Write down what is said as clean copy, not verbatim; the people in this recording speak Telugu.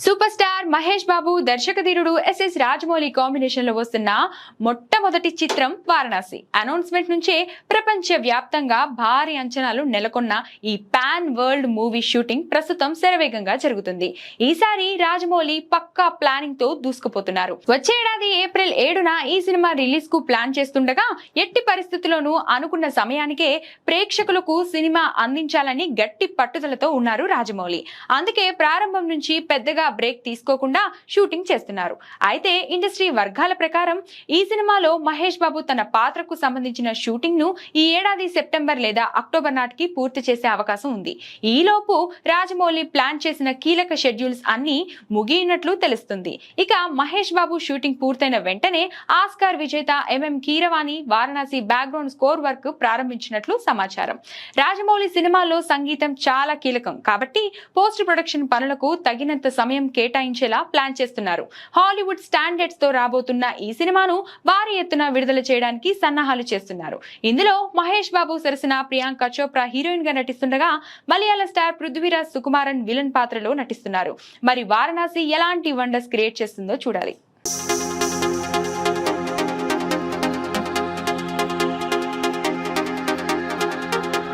Super star Mahesh Babu దర్శకధీరుడు SS Rajamouli combination లో వస్తున్న మొట్టమొదటి చిత్రం వారణాసి అనౌన్స్మెంట్ నుంచే ప్రపంచ వ్యాప్తంగా భారీ అంచనాలు నెలకొన్న ఈ పాన్ వరల్డ్ మూవీ షూటింగ్ ప్రస్తుతం శరవేగంగా జరుగుతుంది. ఈసారి రాజమౌళి పక్కా ప్లానింగ్ తో దూసుకుపోతున్నారు. వచ్చే ఏడాది ఏప్రిల్ 7న ఈ సినిమా రిలీజ్ కు ప్లాన్ చేస్తుండగా ఎట్టి పరిస్థితుల్లోనూ అనుకున్న సమయానికే ప్రేక్షకులకు సినిమా అందించాలని గట్టి పట్టుదలతో ఉన్నారు రాజమౌళి. అందుకే ప్రారంభం నుంచి పెద్దగా బ్రేక్ తీసుకోకుండా షూటింగ్ చేస్తున్నారు. అయితే ఇండస్ట్రీ వర్గాల ప్రకారం ఈ సినిమాలో మహేష్ బాబు తన పాత్రకు సంబంధించిన షూటింగ్ ను ఈ ఏడాది సెప్టెంబర్ లేదా అక్టోబర్ నాటికి పూర్తి చేసే అవకాశం ఉంది. ఈలోపు రాజమౌళి ప్లాన్ చేసిన కీలక షెడ్యూల్స్ అన్ని ముగియనట్లు తెలుస్తుంది. ఇక మహేష్ బాబు షూటింగ్ పూర్తయిన వెంటనే ఆస్కార్ విజేత M M Keeravani Varanasi background score work ప్రారంభించినట్లు సమాచారం. రాజమౌళి సినిమాలో సంగీతం చాలా కీలకం కాబట్టి పోస్ట్ ప్రొడక్షన్ పనులకు తగినంత సమయం కేటాయించేలా ప్లాన్ చేస్తున్నారు. హాలీవుడ్ స్టాండర్డ్స్ తో రాబోతున్న ఈ సినిమాను భారీ ఎత్తున విడుదల చేయడానికి సన్నాహాలు చేస్తున్నారు. ఇందులో మహేష్ బాబు సరసన ప్రియాంక చోప్రా హీరోయిన్ గా నటిస్తుండగా మలయాళ స్టార్ పృథ్వీరాజ్ సుకుమారన్ విలన్ పాత్రలో నటిస్తున్నారు. మరి వారణాసి ఎలాంటి వండర్స్ క్రియేట్ చేస్తుందో చూడాలి.